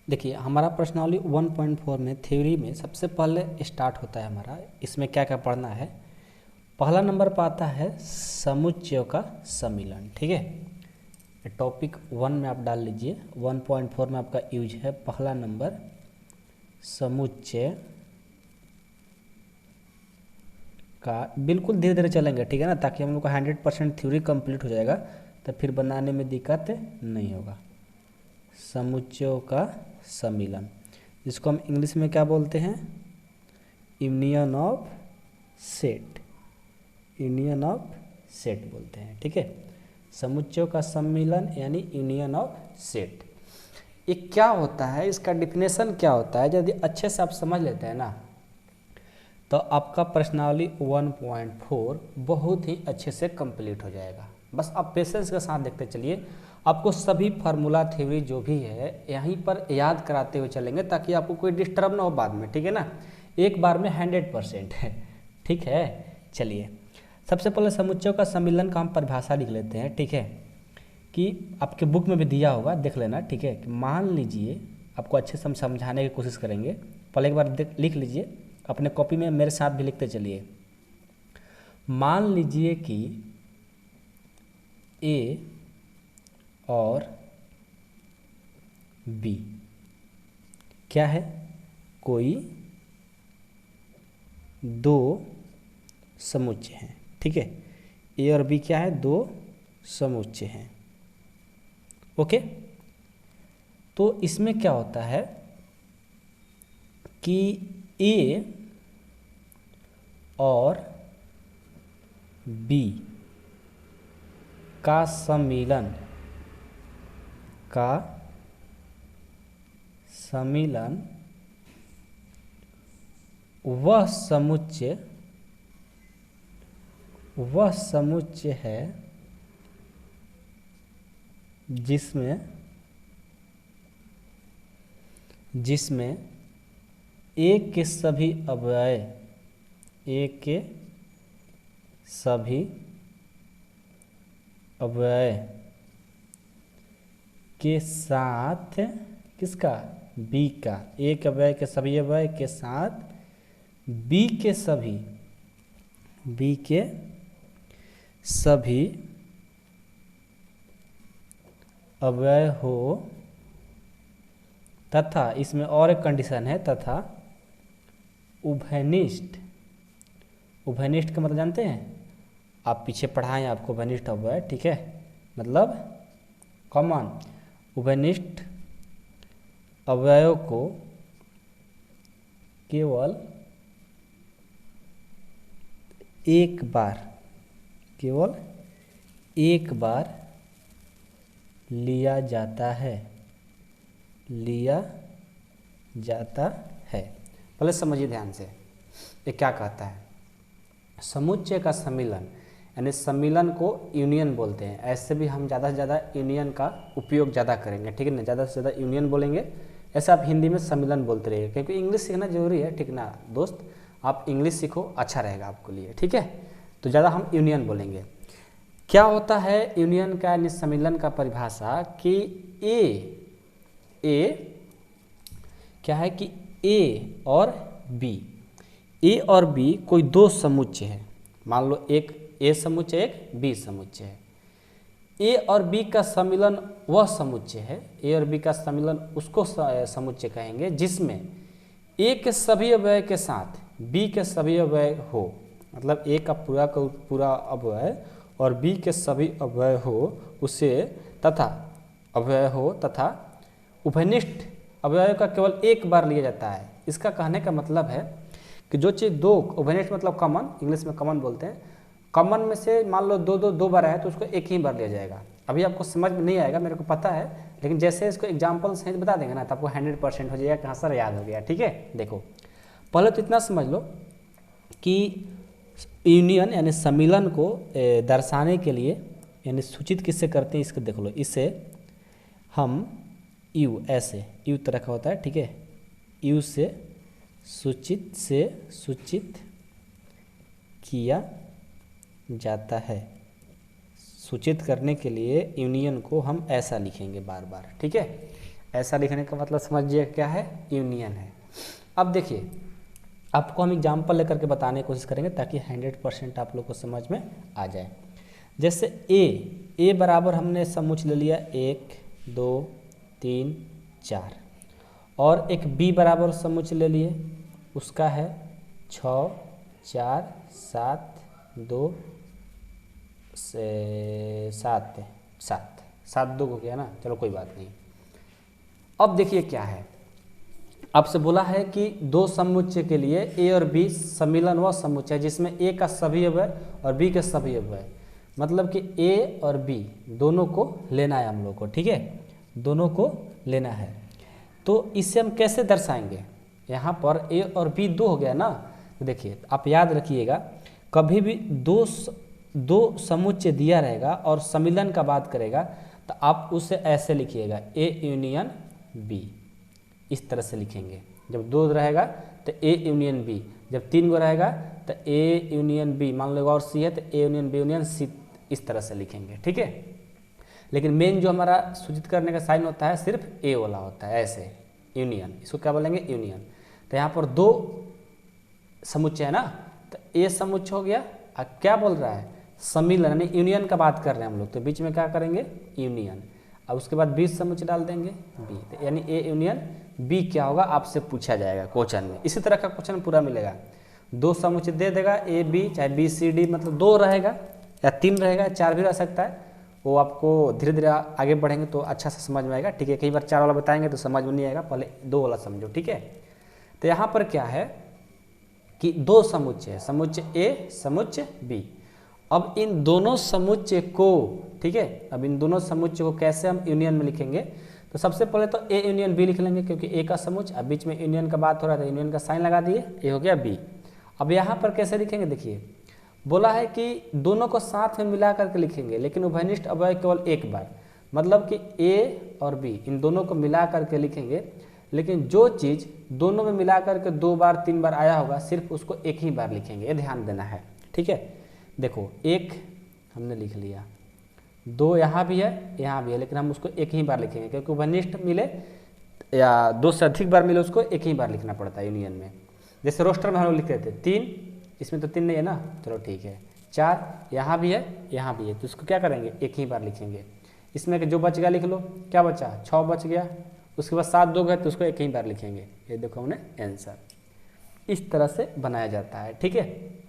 देखिए हमारा प्रश्नावली 1.4 में थ्योरी में सबसे पहले स्टार्ट होता है हमारा, इसमें क्या क्या पढ़ना है। पहला नंबर पर आता है समुच्चयों का सम्मिलन। ठीक है, टॉपिक 1 में आप डाल लीजिए। 1.4 में आपका यूज है पहला नंबर समुच्चय का। बिल्कुल धीरे धीरे चलेंगे, ठीक है ना, ताकि हम लोग का 100% थ्योरी कंप्लीट हो जाएगा, तो फिर बनाने में दिक्कत नहीं होगा। समुच्चयों का सम्मिलन, जिसको हम इंग्लिश में क्या बोलते हैं, union of set, union of set बोलते हैं। ठीक है, समुच्चयों का सम्मिलन यानी यूनियन ऑफ सेट। ये क्या होता है, इसका डिफिनेशन क्या होता है, यदि अच्छे से आप समझ लेते हैं ना, तो आपका प्रश्नावली 1.4 बहुत ही अच्छे से कंप्लीट हो जाएगा। बस आप पेशेंस के साथ देखते चलिए, आपको सभी फार्मूला थ्योरी जो भी है यहीं पर याद कराते हुए चलेंगे, ताकि आपको कोई डिस्टर्ब ना हो बाद में। ठीक है ना, एक बार में 100% है। ठीक है, चलिए सबसे पहले समुच्चयों का सम्मिलन का हम परिभाषा लिख लेते हैं। ठीक है, कि आपके बुक में भी दिया होगा, देख लेना। ठीक है, कि मान लीजिए, आपको अच्छे से हम समझाने की कोशिश करेंगे, पहले एक बार लिख लीजिए अपने कॉपी में, मेरे साथ भी लिखते चलिए। मान लीजिए कि ए और बी क्या है, कोई दो समुच्चय हैं। ठीक है, ए और बी क्या है, दो समुच्चय हैं। ओके, तो इसमें क्या होता है कि ए और बी का सम्मिलन वह समुच्चय है जिसमें ए के सभी अवयव के साथ किसका, बी का, एक अवयव के सभी अवयव के साथ बी के सभी अवयव हो, तथा इसमें और एक कंडीशन है, तथा उभयनिष्ठ का मतलब जानते हैं आप, पीछे पढ़ाएं आपको उभयनिष्ठ अवयव। ठीक है, मतलब कॉमन उभयनिष्ठ अवयव को केवल एक बार लिया जाता है। पहले समझिए ध्यान से, ये क्या कहता है। समुच्चय का सम्मिलन यानी सम्मिलन को यूनियन बोलते हैं। ऐसे भी हम ज़्यादा से ज़्यादा यूनियन का उपयोग ज़्यादा करेंगे। ठीक है ना, ज़्यादा से ज़्यादा यूनियन बोलेंगे। ऐसा आप हिंदी में सम्मिलन बोलते रहिए, क्योंकि इंग्लिश सीखना जरूरी है। ठीक ना दोस्त, आप इंग्लिश सीखो, अच्छा रहेगा आपके लिए। ठीक है, तो ज़्यादा हम यूनियन बोलेंगे। क्या होता है यूनियन का यानी सम्मिलन का परिभाषा, कि ए क्या है, कि ए और बी कोई दो समुच्चय है। मान लो एक ए समुच्चय, एक बी समुच्चय है। ए और बी का सम्मिलन वह समुच्चय है, ए और बी का सम्मिलन उसको समुच्चय कहेंगे, जिसमें ए के सभी अवयव के साथ बी के सभी अवयव हो। मतलब ए का पूरा अवयव और बी के सभी अवयव हो, उसे तथा उभयनिष्ठ अवयव का केवल एक बार लिया जाता है। इसका कहने का मतलब है कि जो चीज़ दो, उभयनिष्ठ मतलब कॉमन, इंग्लिश में कॉमन बोलते हैं, कॉमन में से मान लो दो बार है, तो उसको एक ही बार लिया जाएगा। अभी आपको समझ में नहीं आएगा, मेरे को पता है, लेकिन जैसे इसको एग्जाम्पल सहित बता देंगे ना, तो आपको 100% हो जाएगा, कहाँ सर याद हो गया। ठीक है, देखो पहले तो इतना समझ लो कि यूनियन यानी सम्मिलन को दर्शाने के लिए यानी सूचित किससे करते हैं, इसको देख लो। इससे हम ऐसे यू तरह का होता है। ठीक है, यू से सूचित किया जाता है। सूचित करने के लिए यूनियन को हम ऐसा लिखेंगे बार बार। ठीक है, ऐसा लिखने का मतलब समझिए क्या है, यूनियन है। अब देखिए आपको हम एग्जाम्पल लेकर के बताने की कोशिश करेंगे ताकि 100% आप लोग को समझ में आ जाए। जैसे ए बराबर हमने समुच्चय ले लिया 1 2 3 4, और एक बी बराबर समुच्चय ले लिए, उसका है 6 4 7 2 7 7 7 2 हो गया ना, चलो कोई बात नहीं। अब देखिए क्या है, आपसे बोला है कि दो समुच्चय के लिए ए और बी सम्मिलन व समुच्चय जिसमें ए का सभी अवयव और बी के सभी अवयव, मतलब कि ए और बी दोनों को लेना है हम लोग को, ठीक है, दोनों को लेना है। तो इसे हम कैसे दर्शाएंगे, यहाँ पर ए और बी दो हो गया ना, तो देखिए आप याद रखिएगा कभी भी दो समुच्चय दिया रहेगा और सम्मिलन का बात करेगा तो आप उसे ऐसे लिखिएगा ए यूनियन बी, इस तरह से लिखेंगे। जब दो रहेगा तो ए यूनियन बी, जब 3 गो रहेगा तो ए यूनियन बी, मान लो और सी है तो A union B union C, इस तरह से लिखेंगे, ठीक है। लेकिन मेन जो हमारा सूचित करने का साइन होता है सिर्फ ए वाला होता है, ऐसे यूनियन, इसको क्या बोलेंगे, यूनियन। तो यहाँ पर दो समुच्चय है ना, तो ए समुच्चय हो गया, और क्या बोल रहा है, सम्मिलन, यानी यूनियन का बात कर रहे हैं हम लोग, तो बीच में क्या करेंगे, यूनियन। अब उसके बाद बी समुच्चय डाल देंगे बी, तो यानी ए यूनियन बी क्या होगा आपसे पूछा जाएगा क्वेश्चन में। इसी तरह का क्वेश्चन पूरा मिलेगा, दो समुच्चय दे देगा ए बी, चाहे बी सी डी, मतलब 2 रहेगा या 3 रहेगा, 4 भी रह सकता है, वो आपको धीरे धीरे आगे बढ़ेंगे तो अच्छा से समझ में आएगा, ठीक है। कई बार 4 वाला बताएंगे तो समझ में नहीं आएगा, पहले 2 वाला समझो, ठीक है। तो यहाँ पर क्या है कि दो समुच्चय, समुच्चय ए समुच्चय बी। अब इन दोनों समुच्चय को, ठीक है, अब इन दोनों समुच्चय को कैसे हम यूनियन में लिखेंगे, तो सबसे पहले तो ए यूनियन बी लिख लेंगे, क्योंकि ए का समुच्चय, अब बीच में यूनियन का बात हो रहा था, यूनियन का साइन लगा दिए, ए हो गया बी। अब यहाँ पर कैसे लिखेंगे, देखिए बोला है कि दोनों को साथ में मिला करके लिखेंगे, लेकिन उभयनिष्ठ अवयव केवल एक बार, मतलब कि ए और बी इन दोनों को मिला करके लिखेंगे, लेकिन जो चीज़ दोनों में मिला करके 2 बार 3 बार आया होगा सिर्फ उसको एक ही बार लिखेंगे, ये ध्यान देना है, ठीक है। देखो 1 हमने लिख लिया, 2 यहाँ भी है यहाँ भी है, लेकिन हम उसको एक ही बार लिखेंगे, क्योंकि उभयनिष्ठ मिले या 2 से अधिक बार मिले उसको एक ही बार लिखना पड़ता है यूनियन में। जैसे रोस्टर में हम लोग लिखते थे 3, इसमें तो 3 नहीं है ना, चलो ठीक है, 4 यहाँ भी है यहाँ भी है, तो इसको क्या करेंगे, एक ही बार लिखेंगे। इसमें जो बच गया लिख लो, क्या बचा, 6 बच गया, उसके बाद 7 2 गए तो उसको एक ही बार लिखेंगे, ये देखो हमने आंसर। इस तरह से बनाया जाता है, ठीक है।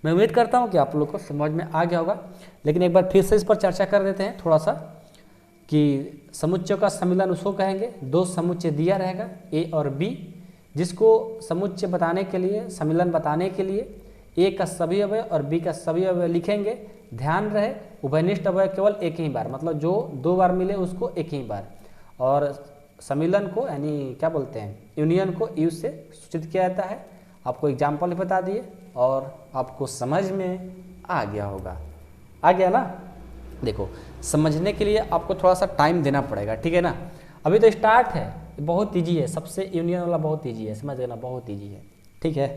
मैं उम्मीद करता हूँ कि आप लोग को समझ में आ गया होगा, लेकिन एक बार फिर से इस पर चर्चा कर देते हैं थोड़ा सा, कि समुच्चय का सम्मिलन उसको कहेंगे, दो समुच्चय दिया रहेगा ए और बी, जिसको समुच्चय बताने के लिए, सम्मिलन बताने के लिए ए का सभी अवयव और बी का सभी अवयव लिखेंगे। ध्यान रहे उभयनिष्ठ अवयव केवल एक ही बार, मतलब जो 2 बार मिले उसको एक ही बार, और सम्मिलन को यानी क्या बोलते हैं, यूनियन को यू से सूचित किया जाता है। आपको एग्जाम्पल बता दिए और आपको समझ में आ गया होगा, आ गया ना। देखो समझने के लिए आपको थोड़ा सा टाइम देना पड़ेगा, ठीक है ना, अभी तो स्टार्ट है, बहुत ईजी है, सबसे यूनियन वाला बहुत ईजी है, समझ लेना बहुत ईजी है, ठीक है,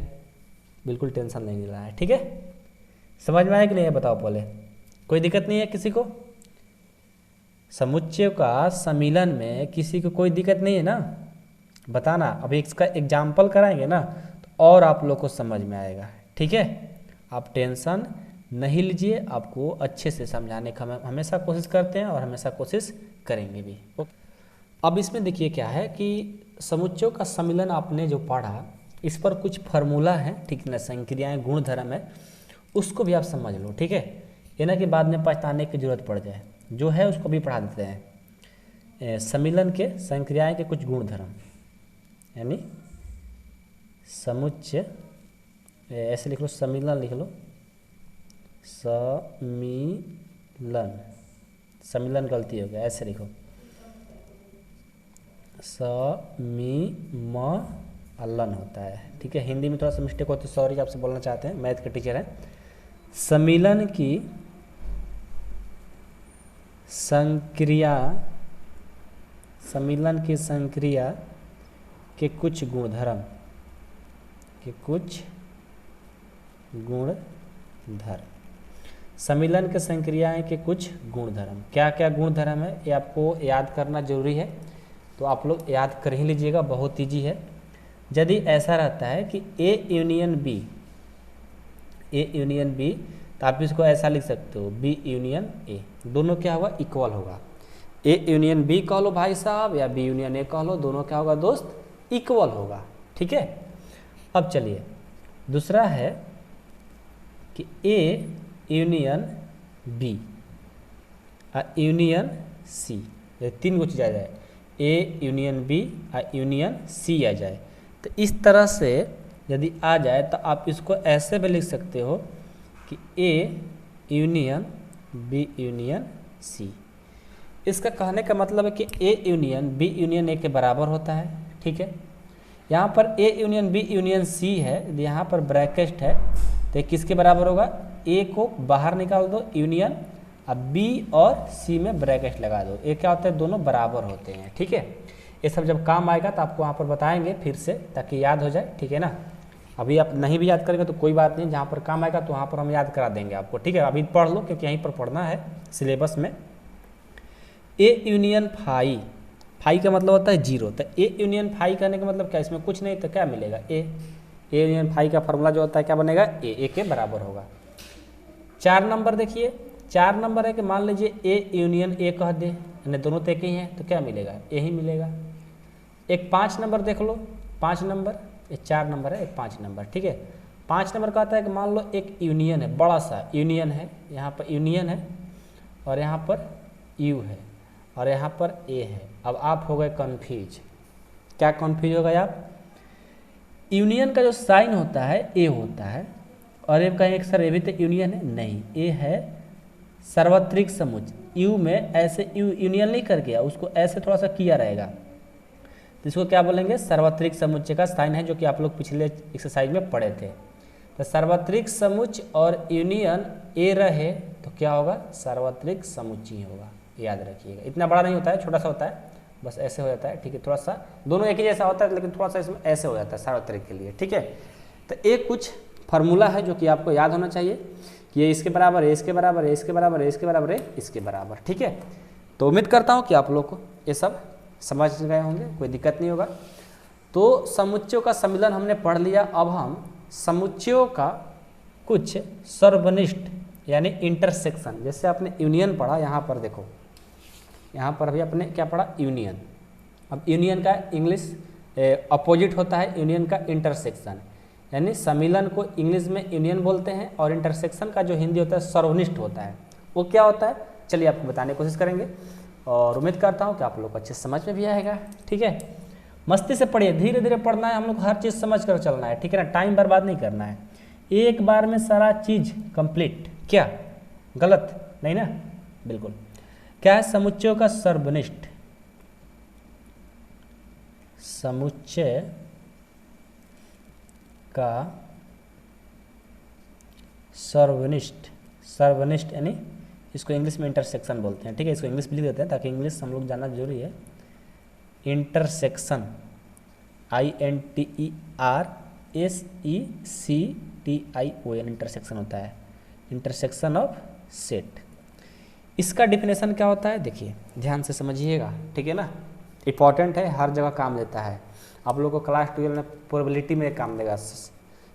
बिल्कुल टेंशन नहीं लेना है, ठीक है। समझ में आया कि नहीं है बताओ पहले, कोई दिक्कत नहीं है किसी को, समुच्चय का सम्मिलन में किसी को कोई दिक्कत नहीं है ना, बताना। अभी इसका एग्जाम्पल कराएंगे ना तो और आप लोग को समझ में आएगा, ठीक है। आप टेंशन नहीं लीजिए, आपको अच्छे से समझाने का हम हमेशा कोशिश करते हैं और हमेशा कोशिश करेंगे भी। अब इसमें देखिए क्या है कि समुच्चयों का सम्मिलन आपने जो पढ़ा, इस पर कुछ फार्मूला है, ठीक ना, संक्रियाएं गुणधर्म है, उसको भी आप समझ लो, ठीक है, ये ना कि बाद में पछताने की जरूरत पड़ जाए, जो है उसको भी पढ़ा देते हैं। सम्मिलन के संक्रियाएं के कुछ गुणधर्म, यानी समुच्चय, ऐसे लिख लो, सम्मिलन लिख लो, सम्मिलन, सम्मिलन गलती हो गया, ऐसे लिखो, सम्मिलन होता है, ठीक है। हिंदी में थोड़ा सा मिस्टेक होती है, सॉरी, आपसे बोलना चाहते हैं, मैथ के टीचर हैं। सम्मिलन की संक्रिया, सम्मिलन की संक्रिया के कुछ गुणधर्म, के कुछ गुणधर्म, सम्मिलन के संक्रियाएं के कुछ गुणधर्म, क्या क्या गुणधर्म है ये आपको याद करना जरूरी है। तो आप लोग याद कर ही लीजिएगा, बहुत ईजी है। यदि ऐसा रहता है कि ए यूनियन बी, तो आप इसको ऐसा लिख सकते हो बी यूनियन ए, दोनों क्या होगा, इक्वल होगा। ए यूनियन बी कह लो भाई साहब, या बी यूनियन ए कह लो, दोनों क्या होगा दोस्त, इक्वल होगा। ठीक है, अब चलिए दूसरा है कि A union B union C, ये तीन को चीज़ आ जाए, A union B union C आ जाए, तो इस तरह से यदि आ जाए तो आप इसको ऐसे भी लिख सकते हो कि A union B union C. इसका कहने का मतलब है कि A union B union A के बराबर होता है। ठीक है, यहाँ पर A union B union C है, यदि यहाँ पर ब्रैकेट है तो ये किसके बराबर होगा, ए को बाहर निकाल दो यूनियन, अब बी और सी में ब्रैकेट लगा दो, ये क्या होता है, दोनों बराबर होते हैं। ठीक है, ये सब जब काम आएगा तो आपको वहाँ पर बताएंगे फिर से, ताकि याद हो जाए। ठीक है ना, अभी आप नहीं भी याद करेंगे तो कोई बात नहीं, जहाँ पर काम आएगा तो वहाँ पर हम याद करा देंगे आपको। ठीक है, अभी पढ़ लो क्योंकि यहीं पर पढ़ना है सिलेबस में। ए यूनियन फाई का मतलब होता है जीरो, तो ए यूनियन फाई करने का मतलब क्या, इसमें कुछ नहीं तो क्या मिलेगा, ए यूनियन फाई का फॉर्मूला जो होता है क्या बनेगा, ए के बराबर होगा। 4 नंबर देखिए, 4 नंबर है कि मान लीजिए ए यूनियन ए कह दे, यानी दोनों तो एक ही हैं, तो क्या मिलेगा, ए ही मिलेगा। एक 5 नंबर देख लो, 5 नंबर, ये 4 नंबर है, एक 5 नंबर। ठीक है, 5 नंबर कहता है कि मान लो एक यूनियन है, बड़ा सा यूनियन है, यहाँ पर यूनियन है और यहाँ पर यू है और यहाँ पर ए है। अब आप हो गए कन्फ्यूज, क्या कन्फ्यूज हो गए आप, यूनियन का जो साइन होता है ए होता है, और ये कहेंगे सर ये भी तो यूनियन है, नहीं, ए है सार्वत्रिक समुच्चय। यू में ऐसे यूनियन नहीं कर गया, उसको ऐसे थोड़ा सा किया रहेगा, तो इसको क्या बोलेंगे, सार्वत्रिक समुच्चय का साइन है, जो कि आप लोग पिछले एक्सरसाइज में पढ़े थे। तो सार्वत्रिक समुच्चय और यूनियन ए रहे तो क्या होगा, सार्वत्रिक समुच्चय होगा, याद रखिएगा। इतना बड़ा नहीं होता है, छोटा सा होता है, बस ऐसे हो जाता है। ठीक है, थोड़ा सा दोनों एक ही जैसा होता है, लेकिन थोड़ा सा इसमें ऐसे हो जाता है सार्वत्रिक के लिए। ठीक है, तो एक कुछ फार्मूला है जो कि आपको याद होना चाहिए कि ये इसके बराबर है, इसके बराबर है, इसके बराबर है, इसके बराबर है, इसके बराबर। ठीक है, तो उम्मीद करता हूँ कि आप लोग को ये सब समझ गए होंगे, कोई दिक्कत नहीं होगा। तो समुच्चयों का सम्मिलन हमने पढ़ लिया, अब हम समुच्चयों का कुछ सर्वनिष्ठ यानी इंटरसेक्शन, जैसे आपने यूनियन पढ़ा, यहाँ पर देखो, यहाँ पर अभी आपने क्या पढ़ा, यूनियन। अब यूनियन का इंग्लिश अपोजिट होता है यूनियन का इंटरसेक्शन, यानी सम्मिलन को इंग्लिश में यूनियन बोलते हैं और इंटरसेक्शन का जो हिंदी होता है सर्वनिष्ठ होता है। वो क्या होता है, चलिए आपको बताने की कोशिश करेंगे, और उम्मीद करता हूँ कि आप लोग को अच्छे समझ में भी आएगा। ठीक है, मस्ती से पढ़िए, धीरे धीरे पढ़ना है, हम लोग हर चीज़ समझ कर चलना है। ठीक है ना, टाइम बर्बाद नहीं करना है, एक बार में सारा चीज़ कंप्लीट। क्या गलत नहीं ना, बिल्कुल। क्या है, समुच्चयों का सर्वनिष्ठ, समुच्चय का सर्वनिष्ठ यानी इसको इंग्लिश में इंटरसेक्शन बोलते हैं। ठीक है, इसको इंग्लिश में लिख देते हैं ताकि इंग्लिश हम लोग जानना जरूरी है। इंटरसेक्शन, INTERSECTION इंटरसेक्शन होता है, इंटरसेक्शन ऑफ सेट। इसका डिफिनेशन क्या होता है, देखिए ध्यान से समझिएगा। ठीक है ना, इंपॉर्टेंट है, हर जगह काम देता है। आप लोगों को क्लास 12 में प्रोबेबिलिटी में काम देगा,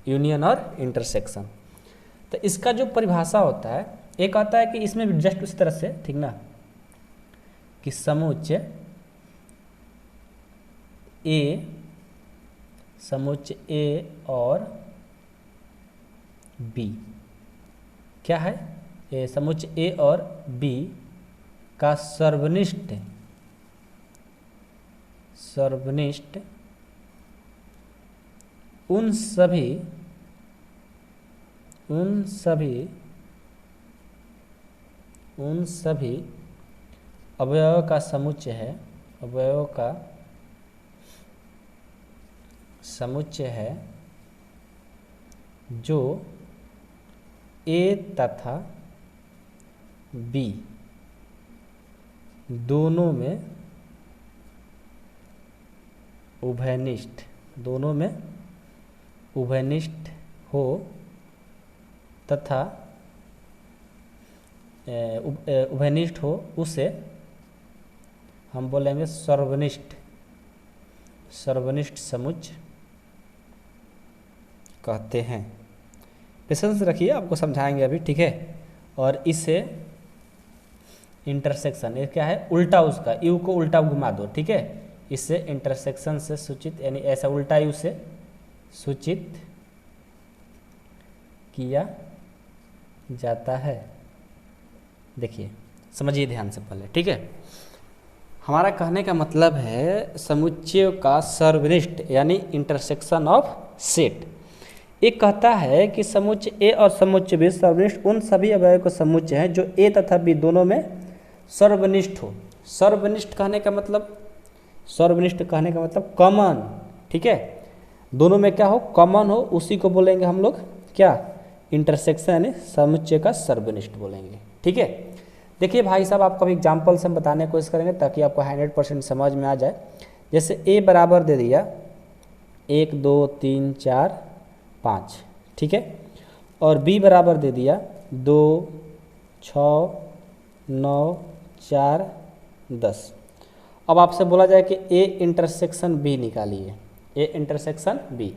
यूनियन और इंटरसेक्शन। तो इसका जो परिभाषा होता है, एक आता है कि इसमें भी जस्ट उसी तरह से, ठीक ना, कि समुच्चय ए और बी क्या है, समुच्चय ए और बी का सर्वनिष्ठ उन सभी अवयवों का समुच्चय है, अवयवों का समुच्चय है जो ए तथा बी दोनों में उभयनिष्ठ हो तथा उभयनिष्ठ हो, उसे हम बोलेंगे सर्वनिष्ठ सर्वनिष्ठ समुच्चय कहते हैं। पेशेंस रखिए, आपको समझाएंगे अभी, ठीक है। और इससे इंटरसेक्शन, ये क्या है, उल्टा उसका, यू को उल्टा घुमा दो, ठीक है। इससे इंटरसेक्शन से सूचित, यानी ऐसा उल्टा यू से सूचित किया जाता है। देखिए समझिए ध्यान से पहले, ठीक है। हमारा कहने का मतलब है समुच्चय का सर्वनिष्ठ यानी इंटरसेक्शन ऑफ सेट। एक कहता है कि समुच्चय ए और समुच्चय बी सर्वनिष्ठ उन सभी अवयव का समुच्चय है जो ए तथा बी दोनों में सर्वनिष्ठ हो। सर्वनिष्ठ कहने का मतलब, सर्वनिष्ठ कहने का मतलब कॉमन, ठीक है, दोनों में क्या हो, कॉमन हो, उसी को बोलेंगे हम लोग क्या, इंटरसेक्शन यानी समुच्चय का सर्वनिष्ठ बोलेंगे, ठीक है। देखिए भाई साहब, आपको अभी एग्जाम्पल से हम बताने की कोशिश करेंगे ताकि आपको 100% समझ में आ जाए। जैसे ए बराबर दे दिया 1 2 3 4 5, ठीक है, और बी बराबर दे दिया 2 6 9 4 10। अब आपसे बोला जाए कि ए इंटरसेक्शन बी निकालिए, ए इंटरसेक्शन बी।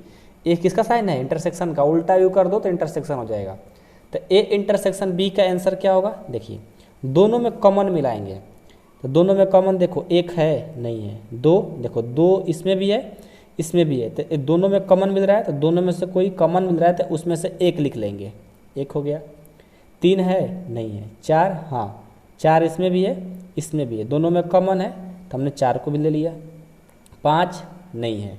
ए किसका साइन है, इंटरसेक्शन का, उल्टा यू कर दो तो इंटरसेक्शन हो जाएगा। तो ए इंटरसेक्शन बी का आंसर क्या होगा, देखिए दोनों में कॉमन मिलाएंगे, तो दोनों में कॉमन देखो, एक है नहीं है, दो देखो, दो इसमें भी है इसमें भी है, तो दोनों में कॉमन मिल रहा है, तो दोनों में से कोई कॉमन मिल रहा है तो उसमें से एक लिख लेंगे, एक हो गया। 3 है नहीं है, 4 हाँ, 4 इसमें भी है इसमें भी है, दोनों में कॉमन है तो हमने 4 को भी ले लिया। 5 नहीं है,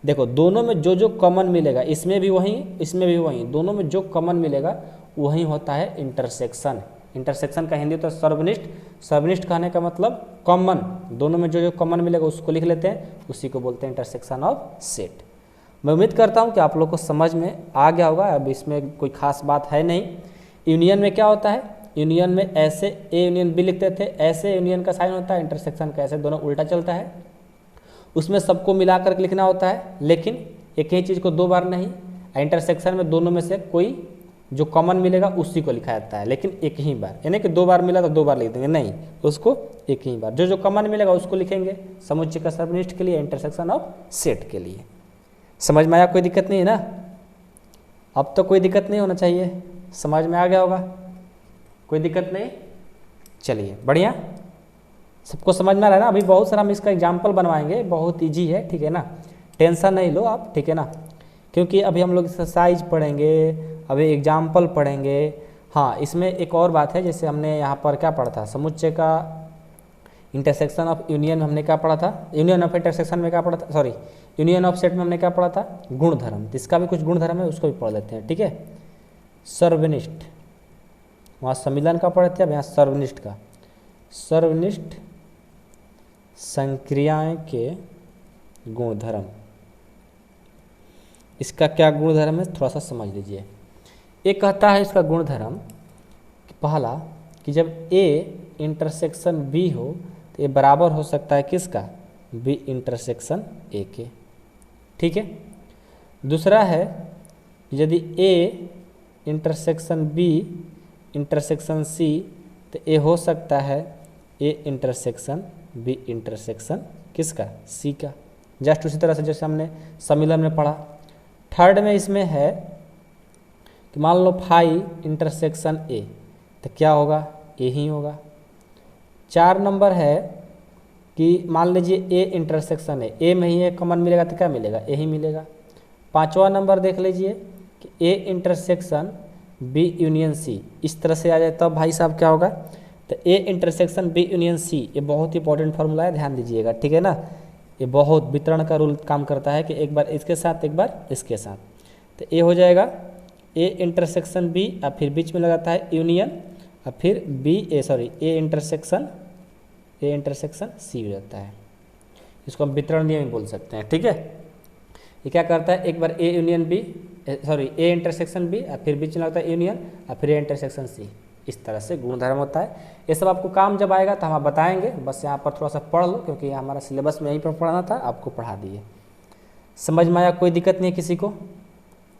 देखो दोनों में जो जो कॉमन मिलेगा, इसमें भी वही इसमें भी वही, दोनों में जो कॉमन मिलेगा वही होता है इंटरसेक्शन। इंटरसेक्शन का हिंदी होता है सर्वनिष्ठ। सर्वनिष्ठ कहने का मतलब कॉमन, दोनों में जो जो कॉमन मिलेगा उसको लिख लेते हैं, उसी को बोलते हैं इंटरसेक्शन ऑफ सेट। मैं उम्मीद करता हूँ कि आप लोग को समझ में आ गया होगा, अब इसमें कोई खास बात है नहीं। यूनियन में क्या होता है, यूनियन में ऐसे ए यूनियन बी लिखते थे, ऐसे यूनियन का साइन होता है, इंटरसेक्शन का ऐसे, दोनों उल्टा चलता है। उसमें सबको मिला कर लिखना होता है, लेकिन एक ही चीज़ को 2 बार नहीं। इंटरसेक्शन में दोनों में से कोई जो कॉमन मिलेगा उसी को लिखा जाता है, लेकिन एक ही बार, यानी कि 2 बार मिला तो 2 बार लिख देंगे, नहीं, उसको एक ही बार, जो जो कॉमन मिलेगा उसको लिखेंगे समुच्चय का सर्वनिष्ठ के लिए, इंटरसेक्शन ऑफ सेट के लिए। समझ में आया, कोई दिक्कत नहीं है ना, अब तो कोई दिक्कत नहीं होना चाहिए, समझ में आ गया होगा, कोई दिक्कत नहीं। चलिए बढ़िया, सबको समझ में आ रहा है ना। अभी बहुत सारा हम इसका एग्जाम्पल बनवाएंगे, बहुत ईजी है, ठीक है ना, टेंशन नहीं लो आप, ठीक है ना, क्योंकि अभी हम लोग एक्सरसाइज पढ़ेंगे, अभी एग्जाम्पल पढ़ेंगे। हाँ, इसमें एक और बात है, जैसे हमने यहाँ पर क्या पढ़ा था, समुच्चय का इंटरसेक्शन ऑफ यूनियन में हमने क्या पढ़ा था, यूनियन ऑफ इंटरसेक्शन में क्या पढ़ा था, सॉरी यूनियन ऑफ सेट में हमने क्या पढ़ा था, गुणधर्म। इसका भी कुछ गुणधर्म है, उसको भी पढ़ लेते हैं, ठीक है। सर्वनिष्ठ, वहाँ सम्मिलन का पढ़े थे, अब यहाँ सर्वनिष्ठ का। सर्वनिष्ठ संक्रियाएं के गुणधर्म, इसका क्या गुणधर्म है थोड़ा सा समझ लीजिए। एक कहता है इसका गुणधर्म कि पहला कि जब ए इंटरसेक्शन बी हो तो ये बराबर हो सकता है किसका, बी इंटरसेक्शन ए के, ठीक है। दूसरा है यदि A intersection B intersection C तो ए हो सकता है ए इंटरसेक्शन बी इंटरसेक्शन किसका, सी का। जस्ट उसी तरह से जैसे हमने सम्मिलन में पढ़ा। थर्ड में इसमें है कि मान लो फाई इंटरसेक्शन ए, तो क्या होगा, ए ही होगा। 4 नंबर है कि मान लीजिए ए इंटरसेक्शन है, ए में ही ए कॉमन मिलेगा तो क्या मिलेगा, ए ही मिलेगा। 5वां नंबर देख लीजिए कि A intersection B union C, इस तरह से आ जाए तब भाई साहब क्या होगा, तो A intersection B union C, ये बहुत इंपॉर्टेंट फार्मूला है, ध्यान दीजिएगा, ठीक है ना। ये बहुत वितरण का रूल काम करता है कि एक बार इसके साथ एक बार इसके साथ, तो ए हो जाएगा ए इंटरसेक्शन बी और फिर बीच में लगाता है यूनियन और फिर बी ए इंटरसेक्शन सी हो जाता है। इसको हम वितरण नियम बोल सकते हैं, ठीक है। ये क्या करता है, एक बार A union B A intersection B और फिर बीच में लगता है यूनियन और फिर ए इंटरसेक्शन सी, इस तरह से गुणधर्म होता है। ये सब आपको काम जब आएगा तो हम बताएंगे, बस यहाँ पर थोड़ा सा पढ़ लो क्योंकि हमारा सिलेबस में यहीं पर पढ़ना था, आपको पढ़ा दिए। समझ में आया, कोई दिक्कत नहीं है किसी को,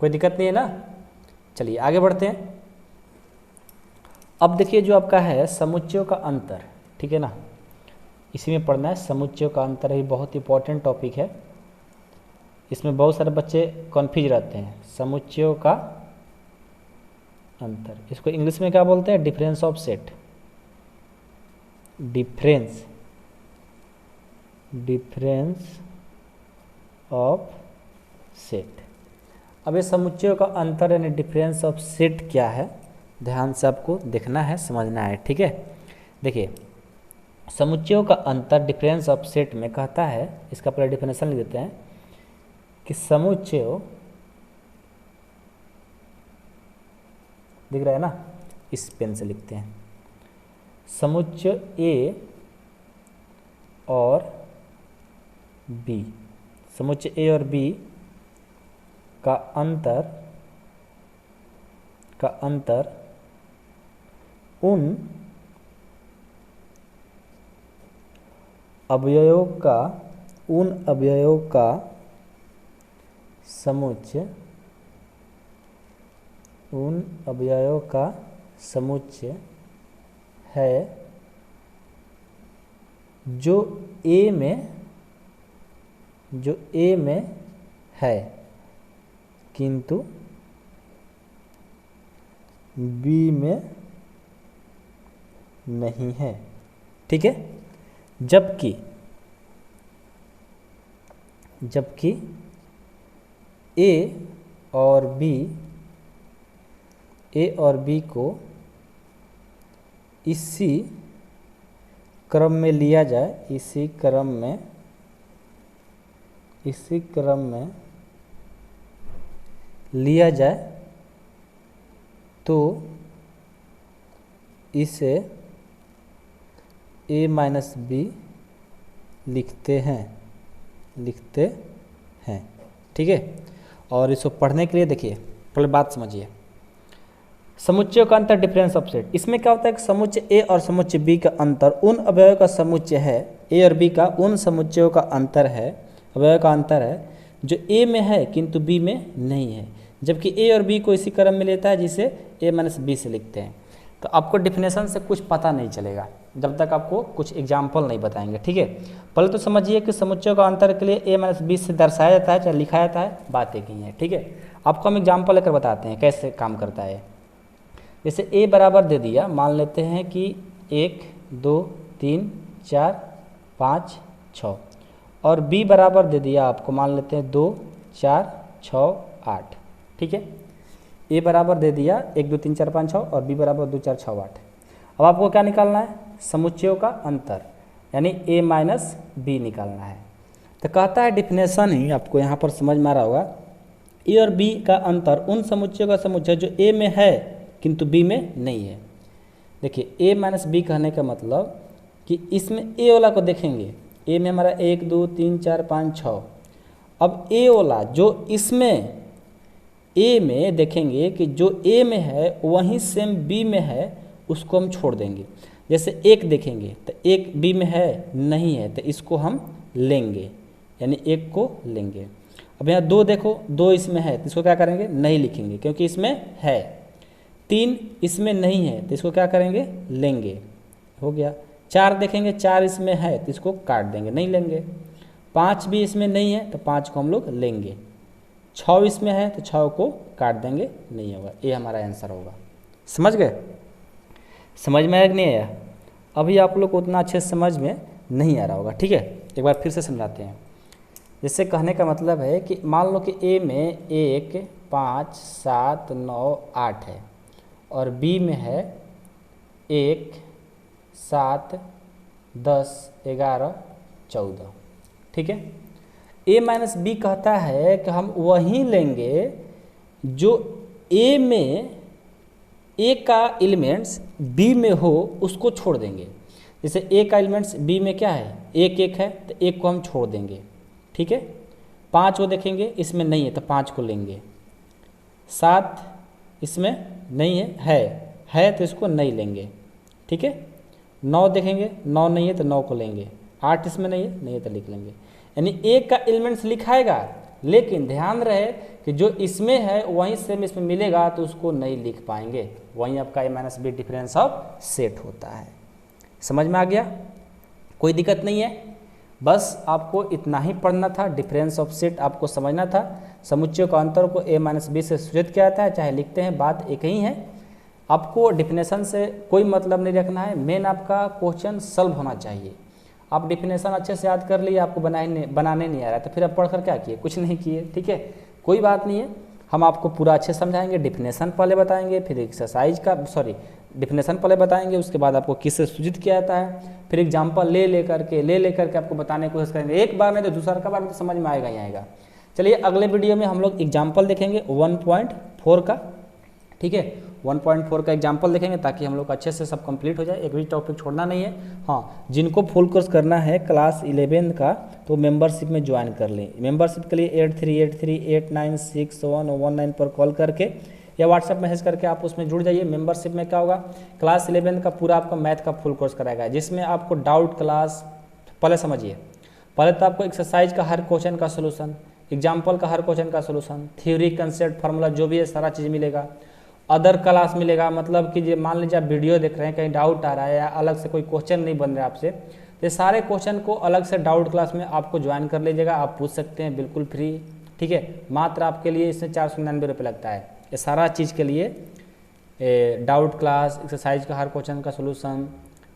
कोई दिक्कत नहीं है ना। चलिए आगे बढ़ते हैं। अब देखिए जो आपका है समुच्चयों का अंतर, ठीक है ना, इसी में पढ़ना है समुच्चयों का अंतर, ये बहुत इंपॉर्टेंट टॉपिक है। इसमें बहुत सारे बच्चे कन्फ्यूज रहते हैं। समुच्चयों का अंतर, इसको इंग्लिश में क्या बोलते हैं? Difference of set. Difference of set. अब ये समुच्चयों का अंतर यानी डिफरेंस ऑफ सेट क्या है, ध्यान से आपको देखना है, समझना है, ठीक है। देखिए, समुच्चयों का अंतर डिफरेंस ऑफ सेट में कहता है, इसका पहले डिफिनेशन लिख देते हैं कि समुच्चय, दिख रहा है ना, इस पेन से लिखते हैं, समुच्चय ए और बी, समुच्चय ए और बी का अंतर उन अवयवों का समुच्चय है जो ए में है किंतु बी में नहीं है, ठीक है। जबकि ए और बी को इसी क्रम में लिया जाए, इसी क्रम में लिया जाए तो इसे a माइनस बी लिखते हैं, ठीक है। और इसको पढ़ने के लिए देखिए, पहले बात समझिए, समुच्चयों का अंतर डिफरेंस ऑफ सेट। इसमें क्या होता है कि समुच्चय ए और समुच्चय बी का अंतर उन अवयवों का समुच्चय है, ए और बी का उन समुच्चयों का अंतर है, अवयव का अंतर है जो ए में है किंतु बी में नहीं है, जबकि ए और बी को इसी क्रम में लेता है जिसे ए माइनस बी से लिखते हैं। तो आपको डिफिनेशन से कुछ पता नहीं चलेगा जब तक आपको कुछ एग्जाम्पल नहीं बताएंगे, ठीक है। पहले तो समझिए कि समुच्चयों का अंतर के लिए ए माइनस बी से दर्शाया जाता है चाहे लिखा जाता है, बात एक ही है, ठीक है। आपको हम एग्जाम्पल लेकर बताते हैं कैसे काम करता है। जैसे ए बराबर दे दिया, मान लेते हैं कि 1 2 3 4 5 6, और बी बराबर दे दिया आपको, मान लेते हैं 2 4 6 8, ठीक है। ए बराबर दे दिया 1 2 3 4 5 6 और बी बराबर 2 4 6 8। अब आपको क्या निकालना है? समुच्चयों का अंतर यानी ए माइनस बी निकालना है। तो कहता है डिफिनेशन ही आपको यहाँ पर समझ में आ रहा होगा, ए और बी का अंतर उन समुच्चयों का समुच्चय जो ए में है किंतु बी में नहीं है। देखिए, ए माइनस बी कहने का मतलब कि इसमें ए वाला को देखेंगे, ए में हमारा 1 2 3 4 5 6, अब ए वाला जो इसमें ए में देखेंगे कि जो ए में है वहीं सेम बी में है, उसको हम छोड़ देंगे। जैसे 1 देखेंगे तो 1 बी में है नहीं है, तो इसको हम लेंगे, यानी 1 को लेंगे। अब यहाँ 2 देखो, 2 इसमें है तो इसको क्या करेंगे? नहीं लिखेंगे क्योंकि इसमें है। 3 इसमें नहीं है तो इसको क्या करेंगे? लेंगे, हो गया। 4 देखेंगे, 4 इसमें है तो इसको काट देंगे, नहीं लेंगे। 5 भी इसमें नहीं है तो 5 को हम लोग लेंगे। 6 इसमें है तो 6 को काट देंगे, नहीं होगा। ये हमारा आंसर होगा। समझ गए? समझ में आया कि नहीं आया? अभी आप लोग को उतना अच्छे समझ में नहीं आ रहा होगा, ठीक है। एक बार फिर से समझाते हैं। जैसे कहने का मतलब है कि मान लो कि ए में 1 5 7 9 8 है और बी में है 1 7 10 11 14, ठीक है। ए माइनस बी कहता है कि हम वही लेंगे जो ए में ए का एलिमेंट्स बी में हो, उसको छोड़ देंगे। जैसे ए का एलिमेंट्स बी में क्या है? 1 1 है तो 1 को हम छोड़ देंगे, ठीक है। 5 को देखेंगे, इसमें नहीं है तो 5 को लेंगे। 7 इसमें नहीं है तो इसको नहीं लेंगे, ठीक है। 9 देखेंगे, 9 नहीं है तो 9 को लेंगे। 8 इसमें नहीं है तो लिख लेंगे। यानी ए का एलिमेंट्स लिखाएगा, लेकिन ध्यान रहे कि जो इसमें है वहीं सेम इसमें मिलेगा तो उसको नहीं लिख पाएंगे। वहीं आपका A minus B difference of set होता है। समझ में आ गया? कोई दिक्कत नहीं है? बस आपको इतना ही पढ़ना था, डिफरेंस ऑफ सेट आपको समझना था, समुच्चय का अंतर को a माइनस बी से सूचित किया जाता है, चाहे लिखते हैं बात एक ही है। आपको डिफिनेशन से कोई मतलब नहीं रखना है, मेन आपका क्वेश्चन सॉल्व होना चाहिए। आप डिफिनेशन अच्छे से याद कर लिए, आपको बनाने नहीं आ रहा है, तो फिर आप पढ़कर क्या किए, कुछ नहीं किए, ठीक है। कोई बात नहीं है, हम आपको पूरा अच्छे समझाएंगे, डिफिनेशन पहले बताएंगे, फिर एक्सरसाइज का डिफिनेशन पहले बताएंगे, उसके बाद आपको किससे सूचित किया जाता है, फिर एग्जाम्पल ले लेकर के आपको बताने की कोशिश करेंगे। एक बार नहीं तो दूसरा बार में तो समझ में आएगा ही आएगा। चलिए अगले वीडियो में हम लोग एग्जाम्पल देखेंगे 1.4 का, ठीक है, 1.4 का एग्जाम्पल देखेंगे ताकि हम लोग अच्छे से सब कंप्लीट हो जाए, एक भी टॉपिक छोड़ना नहीं है। हाँ, जिनको फुल कोर्स करना है क्लास 11 का तो मेंबरशिप में ज्वाइन कर लें। मेंबरशिप के लिए 8383896119 पर कॉल करके या व्हाट्सएप मैसेज करके आप उसमें जुड़ जाइए। मेंबरशिप में क्या होगा, क्लास 11 का पूरा आपका मैथ का फुल कोर्स कराएगा, जिसमें आपको डाउट क्लास, पहले समझिए, पहले तो आपको एक्सरसाइज का हर क्वेश्चन का सोल्यूशन, एग्जाम्पल का हर क्वेश्चन का सोल्यूशन, थ्योरी, कंसेप्ट, फार्मूला जो भी है सारा चीज़ मिलेगा। अदर क्लास मिलेगा, मतलब कि मान लीजिए आप वीडियो देख रहे हैं, कहीं डाउट आ रहा है या अलग से कोई क्वेश्चन नहीं बन रहा है आपसे, तो सारे क्वेश्चन को अलग से डाउट क्लास में आपको ज्वाइन कर लीजिएगा, आप पूछ सकते हैं बिल्कुल फ्री, ठीक है। मात्र आपके लिए इसमें 499 रुपये लगता है। ये सारा चीज़ के लिए डाउट क्लास, एक्सरसाइज का हर क्वेश्चन का solution,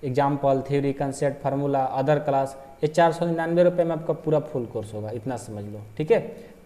example, theory, concept, formula, other class, ये 499 रुपये में आपका पूरा फुल कोर्स होगा, इतना समझ लो, ठीक है।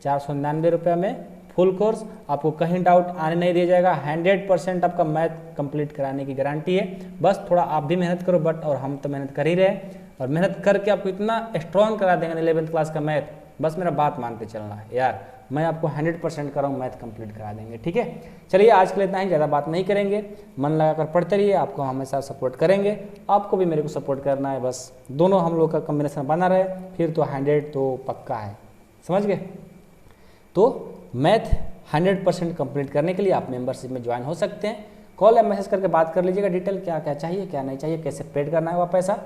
499 रुपये में फुल कोर्स, आपको कहीं डाउट आने नहीं दिया जाएगा, 100% आपका मैथ कंप्लीट कराने की गारंटी है। बस थोड़ा आप भी मेहनत करो, बट और हम तो मेहनत कर ही रहे हैं, और मेहनत करके आपको इतना स्ट्रॉन्ग करा देंगे 11th क्लास का मैथ, बस मेरा बात मानते चलना है यार, मैं आपको 100% कर रहा हूँ, मैथ कंप्लीट करा देंगे, ठीक है। चलिए आज के लिए इतना ही, ज़्यादा बात नहीं करेंगे, मन लगाकर पढ़ते रहिए, आपको हमेशा सपोर्ट करेंगे, आपको भी मेरे को सपोर्ट करना है, बस दोनों हम लोग का कॉम्बिनेशन बना रहे, फिर तो 100 तो पक्का है, समझ गए। तो मैथ 100% कंप्लीट करने के लिए आप मेंबरशिप में ज्वाइन हो सकते हैं। कॉल या मैसेज करके बात कर लीजिएगा, डिटेल क्या क्या चाहिए क्या नहीं चाहिए, कैसे पेड करना है वह पैसा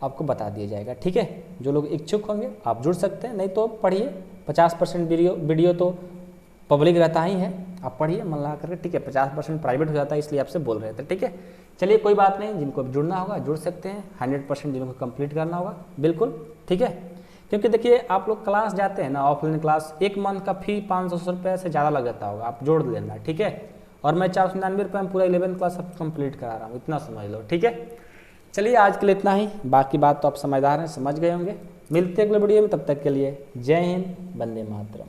आपको बता दिया जाएगा, ठीक है। जो लोग इच्छुक होंगे आप जुड़ सकते हैं, नहीं तो पढ़िए, 50% वीडियो तो पब्लिक रहता ही है, आप पढ़िए मन लगा करके, ठीक है। 50% प्राइवेट हो जाता है, इसलिए आपसे बोल रहे थे, ठीक है। चलिए कोई बात नहीं, जिनको जुड़ना होगा जुड़ सकते हैं, 100% जिनको कंप्लीट करना होगा बिल्कुल, ठीक है। क्योंकि देखिए आप लोग क्लास जाते हैं ना, ऑफलाइन क्लास, एक मंथ का फी 500 रुपये से ज़्यादा लग जाता होगा, आप जोड़ लेना, ठीक है। और मैं 499 रुपये में पूरा 11th क्लास सब कंप्लीट करा रहा हूँ, इतना समझ लो, ठीक है। चलिए आज के लिए इतना ही, बाकी बात तो आप समझदार हैं, समझ गए होंगे। मिलते हैं अगले वीडियो में, तब तक के लिए जय हिंद, वंदे मातरम।